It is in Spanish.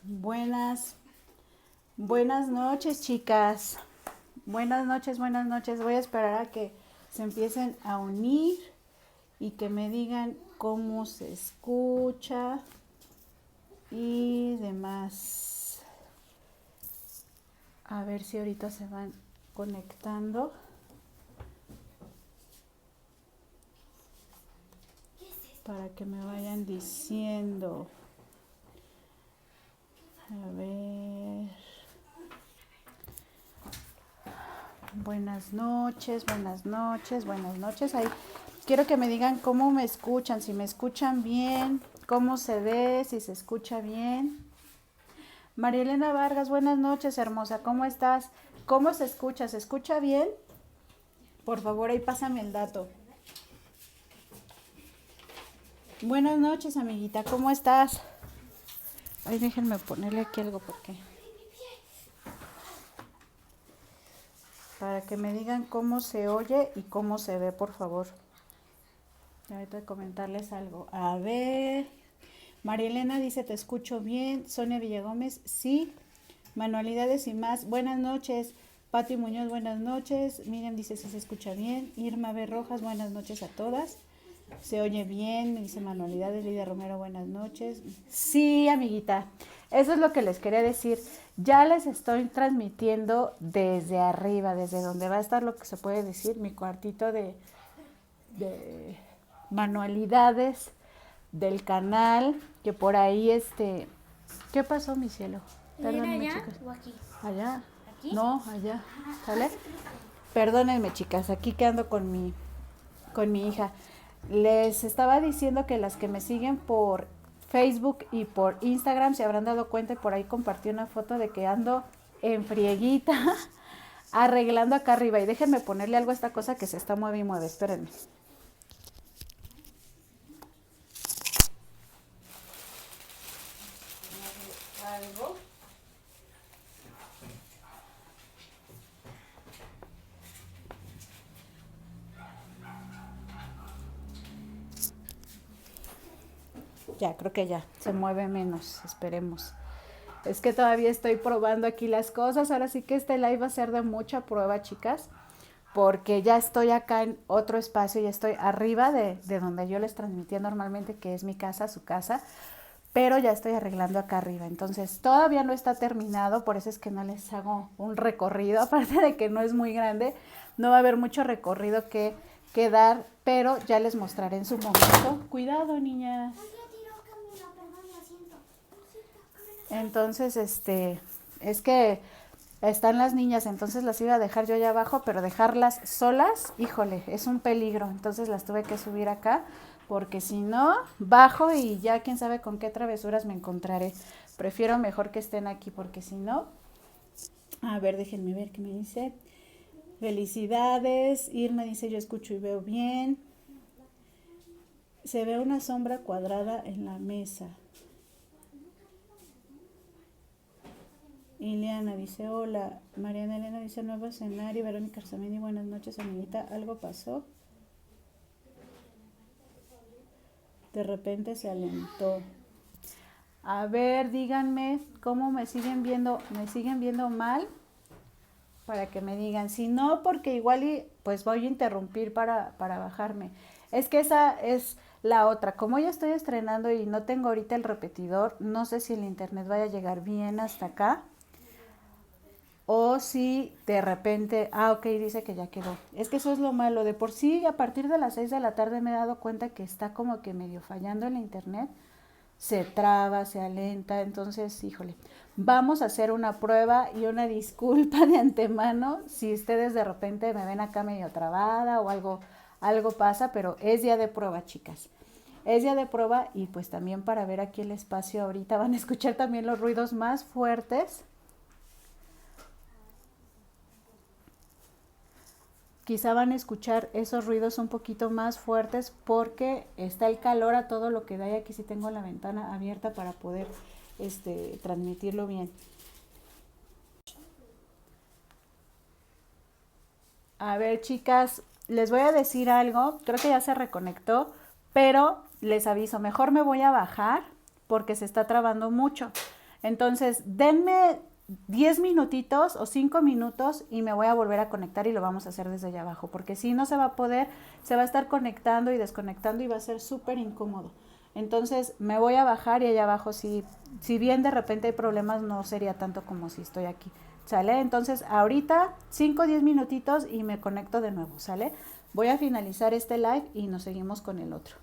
Buenas, buenas noches, chicas. Buenas noches, buenas noches. Voy a esperar a que se empiecen a unir y que me digan cómo se escucha y demás. A ver si ahorita se van conectando. Para que me vayan diciendo. A ver. Buenas noches, buenas noches, buenas noches. Ahí quiero que me digan cómo me escuchan, si me escuchan bien, cómo se ve, si se escucha bien. María Elena Vargas, buenas noches, hermosa, ¿cómo estás? ¿Cómo se escucha? ¿Se escucha bien? Por favor, ahí pásame el dato. Buenas noches, amiguita, ¿cómo estás? Ay, déjenme ponerle aquí algo porque... Para que me digan cómo se oye y cómo se ve, por favor. Ahorita comentarles algo. A ver... María Elena dice, te escucho bien. Sonia Villagómez, sí. Manualidades y más. Buenas noches. Pati Muñoz, buenas noches. Miriam dice, sí se escucha bien. Irma B. Rojas, buenas noches a todas. Se oye bien, me dice Manualidades. Lidia Romero, buenas noches. Sí, amiguita. Eso es lo que les quería decir. Ya les estoy transmitiendo desde arriba, desde donde va a estar lo que se puede decir, mi cuartito de manualidades del canal, que por ahí ¿qué pasó, mi cielo? Perdónenme, ¿Era allá chicas. o aquí? ¿Allá? ¿Aquí? No, allá. ¿Sale? Perdónenme, chicas, aquí que ando con mi hija. Les estaba diciendo que las que me siguen por Facebook y por Instagram se habrán dado cuenta y por ahí compartí una foto de que ando en frieguita arreglando acá arriba. Y déjenme ponerle algo a esta cosa que se está mueve y mueve. Espérenme. Algo. Ya, creo que ya, se mueve menos, esperemos. Es que todavía estoy probando aquí las cosas, ahora sí que este live va a ser de mucha prueba, chicas, porque ya estoy acá en otro espacio, ya estoy arriba de donde yo les transmitía normalmente, que es mi casa, su casa, pero ya estoy arreglando acá arriba, entonces todavía no está terminado, por eso es que no les hago un recorrido, aparte de que no es muy grande, no va a haber mucho recorrido que dar, pero ya les mostraré en su momento. Cuidado, niñas. Entonces, es que están las niñas, entonces las iba a dejar yo allá abajo, pero dejarlas solas, híjole, es un peligro. Entonces las tuve que subir acá, porque si no, bajo y ya quién sabe con qué travesuras me encontraré. Prefiero mejor que estén aquí, porque si no, a ver, déjenme ver qué me dice. Felicidades, Irma dice, yo escucho y veo bien. Se ve una sombra cuadrada en la mesa. Ileana dice, hola. Mariana Elena dice, nuevo escenario. Verónica Arzamendi, buenas noches, amiguita. ¿Algo pasó? De repente se alentó. A ver, díganme cómo me siguen viendo. ¿Me siguen viendo mal? Para que me digan. Si no, porque igual pues voy a interrumpir para bajarme. Es que esa es la otra. Como ya estoy estrenando y no tengo ahorita el repetidor, no sé si el internet vaya a llegar bien hasta acá. O si de repente, ok, dice que ya quedó. Es que eso es lo malo. De por sí, a partir de las 6 de la tarde me he dado cuenta que está como que medio fallando el internet. Se traba, se alenta. Entonces, híjole, vamos a hacer una prueba y una disculpa de antemano si ustedes de repente me ven acá medio trabada o algo pasa, pero es día de prueba, chicas. Es día de prueba y pues también para ver aquí el espacio ahorita van a escuchar también los ruidos más fuertes. Quizá van a escuchar esos ruidos un poquito más fuertes porque está el calor a todo lo que da y aquí sí tengo la ventana abierta para poder transmitirlo bien. A ver, chicas, les voy a decir algo, creo que ya se reconectó, pero les aviso, mejor me voy a bajar porque se está trabando mucho. Entonces, denme 10 minutitos o 5 minutos y me voy a volver a conectar y lo vamos a hacer desde allá abajo, porque si no se va a poder, se va a estar conectando y desconectando y va a ser súper incómodo. Entonces me voy a bajar y allá abajo, si bien de repente hay problemas, no sería tanto como si estoy aquí, ¿sale? Entonces ahorita 5 o 10 minutitos y me conecto de nuevo, ¿sale? Voy a finalizar este live y nos seguimos con el otro.